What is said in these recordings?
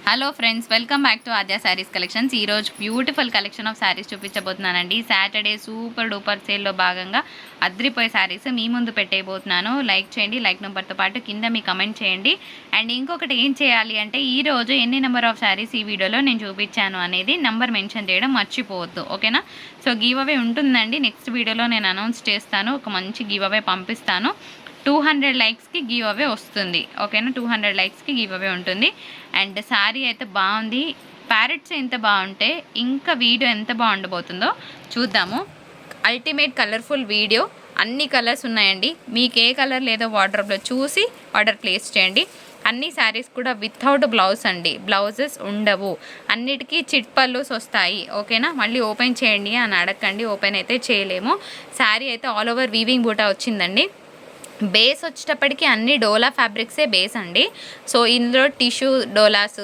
Hello friends, welcome back to Aadya sarees collections. ఈరోజు beautiful collection of sarees చూపించబోతున్నానండి. Saturday super duper సేల్లో భాగంగా అద్రిపోయే శారీస్ మీ ముందు పెట్టేయబోతున్నాను. లైక్ చేయండి, లైక్ నెంబర్తో పాటు కింద మీ కమెంట్ చేయండి. అండ్ ఇంకొకటి ఏం చేయాలి అంటే ఈరోజు ఎన్ని నెంబర్ ఆఫ్ శారీస్ ఈ వీడియోలో నేను చూపించాను అనేది నెంబర్ మెన్షన్ చేయడం మర్చిపోవద్దు, ఓకేనా? సో గివ్ అవే ఉంటుందండి. నెక్స్ట్ వీడియోలో నేను అనౌన్స్ చేస్తాను, ఒక మంచి గివ్ అవే పంపిస్తాను. 200 లైక్స్కి గివ్ అవే వస్తుంది, ఓకేనా? 200 లైక్స్కి గివ్ అవే ఉంటుంది. అండ్ శారీ అయితే బాగుంది. ప్యారెట్స్ ఎంత బాగుంటే ఇంకా వీడియో ఎంత బాగుండబోతుందో చూద్దాము. అల్టిమేట్ కలర్ఫుల్ వీడియో, అన్ని కలర్స్ ఉన్నాయండి. మీకు ఏ కలర్ లేదో వార్డ్రోబ్లో చూసి ఆర్డర్ ప్లేస్ చేయండి. అన్ని శారీస్ కూడా వితౌట్ బ్లౌజ్ అండి, బ్లౌజెస్ ఉండవు. అన్నిటికీ చిట్ పల్లూస్ వస్తాయి, ఓకేనా? మళ్ళీ ఓపెన్ చేయండి అని అడగండి, ఓపెన్ అయితే చేయలేము. శారీ అయితే ఆల్ ఓవర్ వీవింగ్ బూటా వచ్చిందండి. బేస్ వచ్చేటప్పటికి అన్ని డోలా ఫ్యాబ్రిక్సే బేస్ అండి. సో ఇందులో టిష్యూ డోలాస్,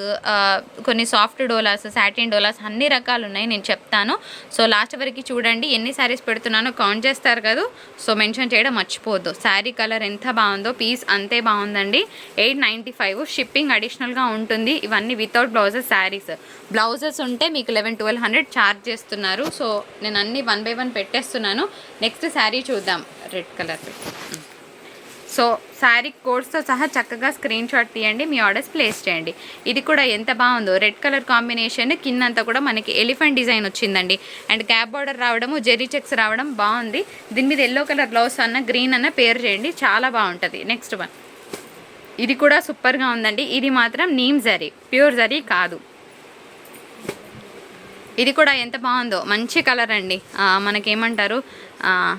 కొన్ని సాఫ్ట్ డోలాస్, సాటిన్ డోలాస్ అన్ని రకాలు ఉన్నాయి, నేను చెప్తాను. సో లాస్ట్ వరకు చూడండి. ఎన్ని శారీస్ పెడుతున్నానో కౌంట్ చేస్తారు కదా, సో మెన్షన్ చేయడం మర్చిపోవద్దు. శారీ కలర్ ఎంత బాగుందో, పీస్ అంతే బాగుందండి. 895 షిప్పింగ్ అడిషనల్గా ఉంటుంది. ఇవన్నీ వితౌట్ బ్లౌజెస్ శారీస్. బ్లౌజెస్ ఉంటే మీకు 1100-1200 ఛార్జ్ చేస్తున్నారు. సో నేను అన్ని 1 by 1 పెట్టేస్తున్నాను. నెక్స్ట్ శారీ చూద్దాం, రెడ్ కలర్. సో శారీ కోడ్స్తో సహా చక్కగా స్క్రీన్ షాట్ తీయండి, మీ ఆర్డర్స్ ప్లేస్ చేయండి. ఇది కూడా ఎంత బాగుందో, రెడ్ కలర్ కాంబినేషన్, కిందంతా కూడా మనకి ఎలిఫెంట్ డిజైన్ వచ్చిందండి. అండ్ క్యాప్ బార్డర్ రావడము, జెరీ చెక్స్ రావడం బాగుంది. దీని మీద ఎల్లో కలర్ బ్లౌజ్ అన్న గ్రీన్ అన్న పేర్ చేయండి, చాలా బాగుంటుంది. నెక్స్ట్ వన్, ఇది కూడా సూపర్గా ఉందండి. ఇది మాత్రం నీమ్ జరీ, ప్యూర్ జరీ కాదు. ఇది కూడా ఎంత బాగుందో, మంచి కలర్ అండి. మనకేమంటారు,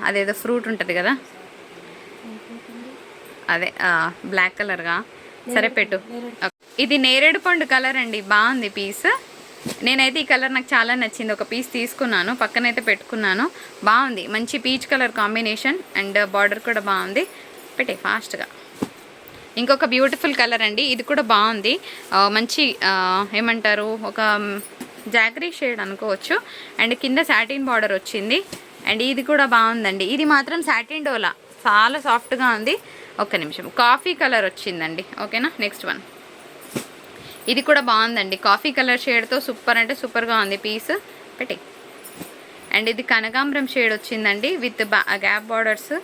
అదేదో ఫ్రూట్ ఉంటుంది కదా, అదే బ్లాక్ కలర్గా, సరే పెట్టు. ఇది నేరేడు పండు కలర్ అండి, బాగుంది పీస్. నేనైతే ఈ కలర్ నాకు చాలా నచ్చింది, ఒక పీస్ తీసుకున్నాను, పక్కనైతే పెట్టుకున్నాను. బాగుంది, మంచి peach colour combination. And border కూడా బాగుంది. పెట్టే ఫాస్ట్గా. ఇంకొక బ్యూటిఫుల్ కలర్ అండి, ఇది కూడా బాగుంది. మంచి ఏమంటారు, ఒక జాగరీ షేడ్ అనుకోవచ్చు. అండ్ కింద సాటిన్ బార్డర్ వచ్చింది. అండ్ ఇది కూడా బాగుందండి. ఇది మాత్రం సాటిన్ డోలా, చాలా సాఫ్ట్గా ఉంది. ఒక్క నిమిషం, కాఫీ కలర్ వచ్చిందండి, ఓకేనా? నెక్స్ట్ వన్, ఇది కూడా బాగుందండి. కాఫీ కలర్ షేడ్తో సూపర్ అంటే సూపర్గా ఉంది పీస్. పెట్టి. అండ్ ఇది కనకాంబరం షేడ్ వచ్చిందండి విత్ గ్యాప్ బార్డర్స్.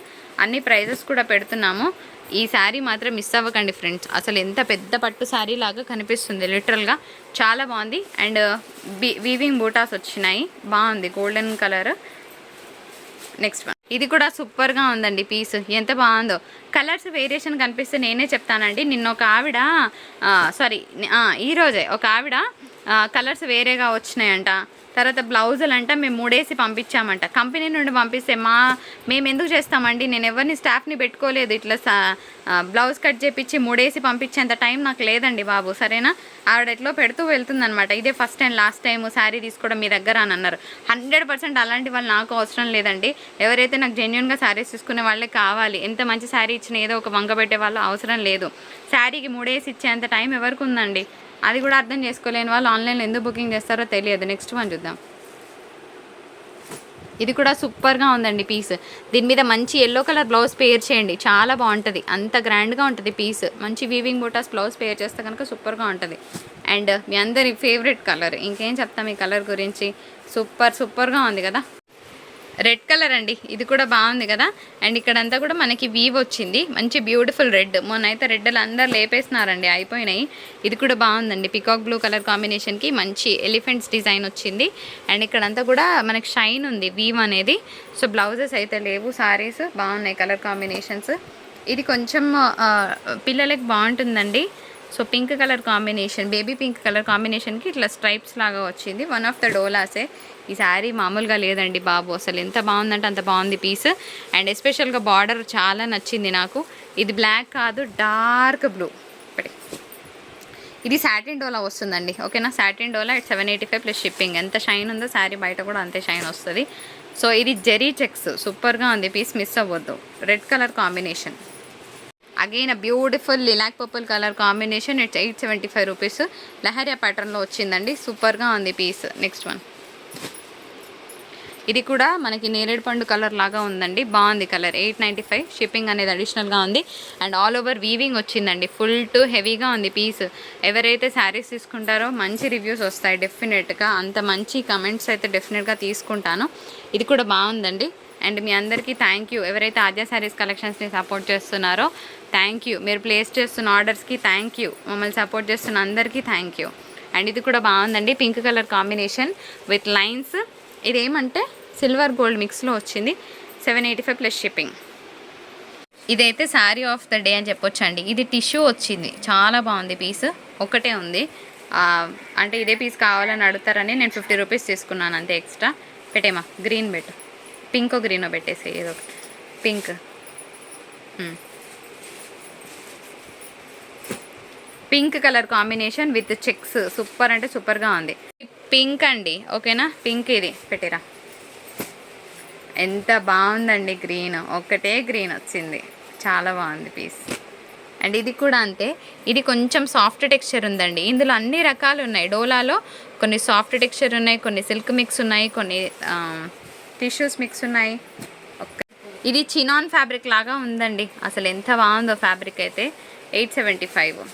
అన్ని ప్రైజెస్ కూడా పెడుతున్నాము. ఈ శారీ మాత్రం మిస్ అవ్వకండి ఫ్రెండ్స్. అసలు ఎంత పెద్ద పట్టు శారీ లాగా కనిపిస్తుంది లిటరల్గా, చాలా బాగుంది. అండ్ వీవింగ్ బూటాస్ వచ్చినాయి, బాగుంది, గోల్డెన్ కలర్. నెక్స్ట్ వన్, ఇది కూడా సూపర్గా ఉందండి పీస్, ఎంత బాగుందో. కలర్స్ వేరియేషన్ కనిపిస్తే నేనే చెప్తానండి. నిన్న ఒక ఆవిడ, ఈరోజే ఒక ఆవిడ కలర్స్ వేరేగా వచ్చినాయంట. తర్వాత బ్లౌజులు అంట మేము 3 వేసి పంపించామంట. కంపెనీ నుండి పంపిస్తే మేము ఎందుకు చేస్తామండి, నేను ఎవరిని స్టాఫ్ని పెట్టుకోలేదు. ఇట్లా బ్లౌజ్ కట్ చేపించి 3 వేసి పంపించేంత టైం నాకు లేదండి బాబు, సరేనా? ఆవిడ ఎట్లో పెడుతూ వెళ్తుందనమాట. ఇదే first and last time sari తీసుకోవడం మీ దగ్గర అని అన్నారు. 100% అలాంటి వాళ్ళు నాకు అవసరం లేదండి. ఎవరైతే నాకు జెన్యున్గా శారీస్ తీసుకునే వాళ్ళే కావాలి. ఎంత మంచి శారీ ఇచ్చినా ఏదో ఒక వంగ పెట్టే వాళ్ళు అవసరం లేదు. శారీకి 3 వేసి ఇచ్చేంత టైం ఎవరికి ఉందండి? అది కూడా అర్థం చేసుకోలేని వాళ్ళు ఆన్లైన్లో ఎందుకు బుకింగ్ చేస్తారో తెలియదు. నెక్స్ట్ వన్ చూద్దాం. ఇది కూడా సూపర్గా ఉందండి పీస్. దీని మీద మంచి ఎల్లో కలర్ బ్లౌజ్ పేర్ చేయండి, చాలా బాగుంటుంది. అంత గ్రాండ్గా ఉంటుంది పీస్. మంచి వీవింగ్ బూటాస్ బ్లౌజ్ పేర్ చేస్తే కనుక సూపర్గా ఉంటుంది. అండ్ మీ అందరి ఫేవరెట్ కలర్, ఇంకేం చెప్తాం ఈ కలర్ గురించి, సూపర్గా ఉంది కదా. రెడ్ కలర్ అండి, ఇది కూడా బాగుంది కదా. అండ్ ఇక్కడంతా కూడా మనకి వీవ్ వచ్చింది, మంచి బ్యూటిఫుల్ రెడ్. మొన్నైతే రెడ్లు అందరు లేపేస్తున్నారండి, అయిపోయినాయి. ఇది కూడా బాగుందండి, పికాక్ బ్లూ కలర్ కాంబినేషన్కి మంచి ఎలిఫెంట్స్ డిజైన్ వచ్చింది. అండ్ ఇక్కడంతా కూడా మనకి షైన్ ఉంది, వీవ్ అనేది. సో బ్లౌజెస్ అయితే లేవు, సారీస్ బాగున్నాయి, కలర్ కాంబినేషన్స్. ఇది కొంచెం పిల్లలకి బాగుంటుందండి. So pink colour combination, baby pink colour కాంబినేషన్కి ఇట్లా స్ట్రైప్స్ లాగా వచ్చింది. వన్ ఆఫ్ ద డోలాసే. ఈ శారీ మామూలుగా లేదండి బాబు, అసలు ఎంత బాగుందంటే అంత బాగుంది పీస్. అండ్ ఎస్పెషల్గా బార్డర్ చాలా నచ్చింది నాకు. ఇది బ్లాక్ కాదు, డార్క్ బ్లూ. ఇది సాటిన్ డోలా వస్తుందండి, ఓకేనా? సాటిన్ డోలా 785 ప్లస్ షిప్పింగ్. ఎంత షైన్ ఉందో శారీ బయట కూడా అంతే షైన్ వస్తుంది. సో ఇది జెరీ చెక్స్, సూపర్గా ఉంది పీస్, మిస్ అవ్వద్దు. Red colour combination, again beautiful lilac purple colour combination. It's 875 rupees. Leheriya ప్యాటర్న్లో వచ్చిందండి, సూపర్గా ఉంది పీస్. నెక్స్ట్ వన్, ఇది కూడా మనకి నేరేడు పండు కలర్ లాగా ఉందండి, బాగుంది కలర్. 895 షిప్పింగ్ అనేది అడిషనల్గా ఉంది. అండ్ ఆల్ ఓవర్ వీవింగ్ వచ్చిందండి, ఫుల్ టు హెవీగా ఉంది పీస్. ఎవరైతే శారీస్ తీసుకుంటారో మంచి రివ్యూస్ వస్తాయి డెఫినెట్గా, అంత మంచి కమెంట్స్ అయితే డెఫినెట్గా తీసుకుంటాను. ఇది కూడా బాగుందండి. అండ్ మీ అందరికీ థ్యాంక్ యూ, ఎవరైతే ఆద్య శారీస్ కలెక్షన్స్ని సపోర్ట్ చేస్తున్నారో థ్యాంక్ యూ. మీరు ప్లేస్ చేస్తున్న ఆర్డర్స్కి థ్యాంక్ యూ, మమ్మల్ని సపోర్ట్ చేస్తున్న అందరికీ థ్యాంక్ యూ. అండ్ ఇది కూడా బాగుందండి, pink colour combination with lines. ఇదేమంటే సిల్వర్ గోల్డ్ మిక్స్లో వచ్చింది. 785 ప్లస్ షిప్పింగ్. ఇదైతే శారీ ఆఫ్ ద డే అని చెప్పొచ్చండి. ఇది టిష్యూ వచ్చింది, చాలా బాగుంది పీస్. ఒకటే ఉంది, అంటే ఇదే పీస్ కావాలని అడుగుతారని నేను 50 రూపీస్ తీసుకున్నాను అంతే ఎక్స్ట్రా. పెట్టేమా గ్రీన్ పెట్టు, పింకో గ్రీనో పెట్టేసి ఏదో ఒకటి. Pink pink colour combination with checks, super అంటే సూపర్గా ఉంది. పింక్ అండి, ఓకేనా? పింక్ ఇది పెట్టిరా, ఎంత బాగుందండి. గ్రీన్, ఒకటే గ్రీన్ వచ్చింది, చాలా బాగుంది పీస్. అండ్ ఇది కూడా అంతే, ఇది కొంచెం సాఫ్ట్ టెక్స్చర్ ఉందండి. ఇందులో అన్ని రకాలు ఉన్నాయి. డోలాలో కొన్ని సాఫ్ట్ టెక్స్చర్ ఉన్నాయి, కొన్ని సిల్క్ మిక్స్ ఉన్నాయి, కొన్ని టిష్యూస్ మిక్స్ ఉన్నాయి. ఇది చినాన్ ఫ్యాబ్రిక్ లాగా ఉందండి, అసలు ఎంత బాగుందో ఫ్యాబ్రిక్ అయితే. 875.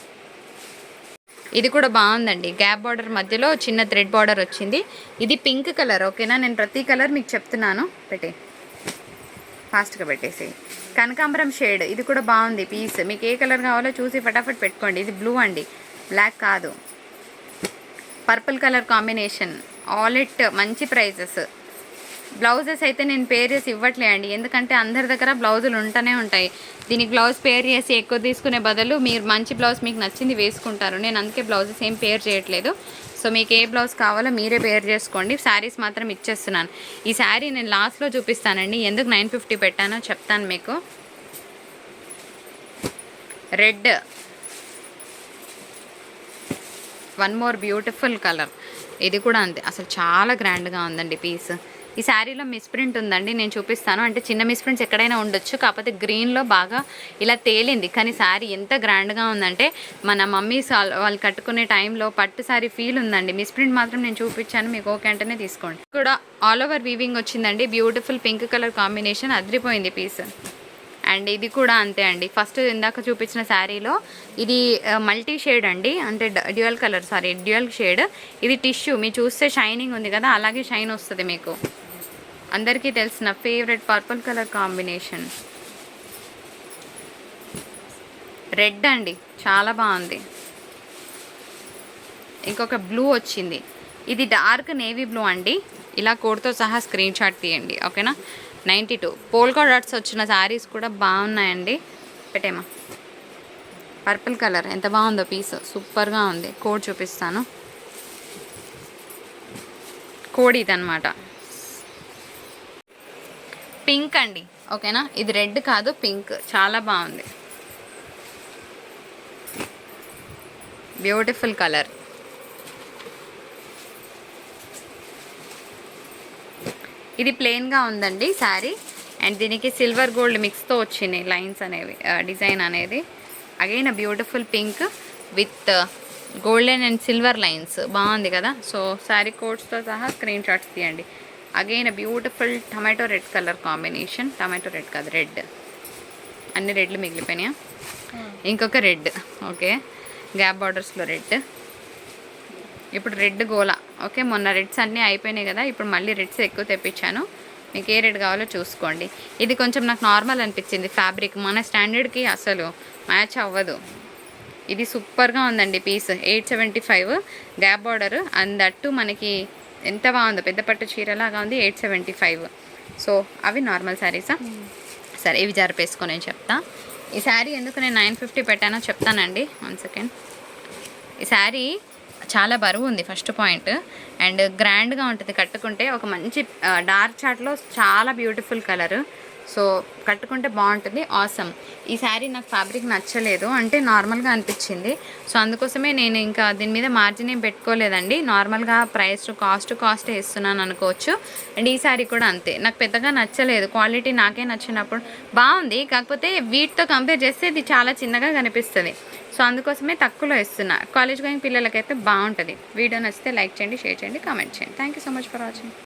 ఇది కూడా బాగుందండి, గ్యాప్ బార్డర్ మధ్యలో చిన్న థ్రెడ్ బార్డర్ వచ్చింది. ఇది పింక్ కలర్, ఓకేనా? నేను ప్రతి కలర్ మీకు చెప్తున్నాను, ఫాస్ట్గా పెట్టేసి. కనకాంబరం షేడ్, ఇది కూడా బాగుంది పీస్. మీకు ఏ కలర్ కావాలో చూసి ఫటాఫట్ పెట్టుకోండి. ఇది బ్లూ అండి, బ్లాక్ కాదు. Purple colour combination, all it మంచి ప్రైజెస్. బ్లౌజెస్ అయితే నేను పేర్ చేసి ఇవ్వట్లే అండి, ఎందుకంటే అందరి దగ్గర బ్లౌజులు ఉంటూనే ఉంటాయి. దీనికి బ్లౌజ్ పేర్ చేసి ఎక్కువ తీసుకునే బదులు మీరు మంచి బ్లౌజ్ మీకు నచ్చింది వేసుకుంటారు. నేను అందుకే బ్లౌజెస్ ఏం పేర్ చేయట్లేదు. సో మీకు ఏ బ్లౌజ్ కావాలో మీరే పేర్ చేసుకోండి. శారీస్ మాత్రం ఇచ్చేస్తున్నాను. ఈ శారీ నేను లాస్ట్లో చూపిస్తానండి, ఎందుకు 950 పెట్టానో చెప్తాను మీకు. Red, one more beautiful colour. ఇది కూడా అంతే, అసలు చాలా గ్రాండ్గా ఉందండి పీస్. ఈ శారీలో మిస్ప్రింట్ ఉందండి, నేను చూపిస్తాను. అంటే చిన్న మిస్ప్రింట్స్ ఎక్కడైనా ఉండొచ్చు, కాకపోతే గ్రీన్లో బాగా ఇలా తేలింది. కానీ శారీ ఎంత గ్రాండ్గా ఉందంటే మన మమ్మీస్ వాళ్ళు కట్టుకునే టైంలో పట్టు శారీ ఫీల్ ఉందండి. మిస్ప్రింట్ మాత్రం నేను చూపించాను, మీకు ఓకే అంటేనే తీసుకోండి. కూడా ఆల్ ఓవర్ వీవింగ్ వచ్చిందండి, బ్యూటిఫుల్ పింక్ కలర్ కాంబినేషన్, అదిరిపోయింది పీస్. అండ్ ఇది కూడా అంతే అండి, ఫస్ట్ ఇందాక చూపించిన శారీలో ఇది మల్టీ షేడ్ అండి, అంటే డ్యూయల్ షేడ్. ఇది టిష్యూ, మీరు చూస్తే షైనింగ్ ఉంది కదా, అలాగే షైన్ వస్తుంది మీకు. అందరికీ తెలిసిన favourite purple colour combination, red అండి, చాలా బాగుంది. ఇంకొక బ్లూ వచ్చింది, ఇది డార్క్ నేవీ బ్లూ అండి. ఇలా కోడ్తో సహా స్క్రీన్ షాట్ తీయండి, ఓకేనా? 92 పోల్కా డాట్స్ వచ్చిన శారీస్ కూడా బాగున్నాయండి. పెట్టేమా పర్పుల్ కలర్, ఎంత బాగుందో పీస్, సూపర్గా ఉంది. కోడ్ చూపిస్తాను, కోడ్ ఇదన్నమాట. పింక్ అండి, ఓకేనా? ఇది రెడ్ కాదు, పింక్, చాలా బాగుంది, బ్యూటిఫుల్ కలర్. ఇది ప్లెయిన్గా ఉందండి శారీ, అండ్ దీనికి సిల్వర్ గోల్డ్ మిక్స్తో వచ్చినాయి లైన్స్ అనేవి, డిజైన్ అనేది. Again beautiful pink with golden and silver lines, బాగుంది కదా? సో శారీ కోడ్స్తో సహా స్క్రీన్ షాట్స్ తీయండి. Again beautiful tomato red colour combination, tomato red కాదు రెడ్, అన్ని రెడ్లు మిగిలిపోయినాయా? ఇంకొక రెడ్, ఓకే, గ్యాప్ బార్డర్స్లో రెడ్. ఇప్పుడు రెడ్ గోలా, ఓకే. మొన్న రెడ్స్ అన్నీ అయిపోయినాయి కదా, ఇప్పుడు మళ్ళీ రెడ్స్ ఎక్కువ తెప్పించాను. మీకు ఏ రెడ్ కావాలో చూసుకోండి. ఇది కొంచెం నాకు నార్మల్ అనిపించింది ఫ్యాబ్రిక్, మన స్టాండర్డ్కి అసలు మ్యాచ్ అవ్వదు. ఇది సూపర్గా ఉందండి పీస్. 875 గ్యాప్ బార్డర్, అందట్టు మనకి ఎంత బాగుందో, పెద్ద పట్టు చీరలాగా ఉంది. 875. సో అవి నార్మల్ శారీసా? సరే, ఇవి జరిపేసుకొని నేను చెప్తా. ఈ శారీ ఎందుకు నేను 950 పెట్టానో చెప్తానండి, 1 సెకండ్. ఈ శారీ చాలా బరువు ఉంది ఫస్ట్ పాయింట్, అండ్ గ్రాండ్గా ఉంటుంది కట్టుకుంటే. ఒక మంచి డార్క్ చాట్లో చాలా బ్యూటిఫుల్ కలర్, సో కట్టుకుంటే బాగుంటుంది. ఆసమ్. ఈ శారీ నాకు ఫ్యాబ్రిక్ నచ్చలేదు, అంటే నార్మల్గా అనిపించింది. సో అందుకోసమే నేను ఇంకా దీని మీద మార్జిన్ ఏం పెట్టుకోలేదండి, నార్మల్గా ప్రైస్ కాస్ట్ వేస్తున్నాను అనుకోవచ్చు. అండ్ ఈ శారీ కూడా అంతే, నాకు పెద్దగా నచ్చలేదు. క్వాలిటీ నాకే నచ్చినప్పుడు బాగుంది, కాకపోతే వీటితో కంపేర్ చేస్తే ఇది చాలా చిన్నగా కనిపిస్తుంది. సో అందుకోసమే తక్కువలో ఇస్తున్నా. కాలేజ్ గోయింగ్ పిల్లలకైతే బాగుంటుంది. వీడియో నచ్చితే లైక్ చేయండి, షేర్ చేయండి, కామెంట్ చేయండి. Thank you so much for watching.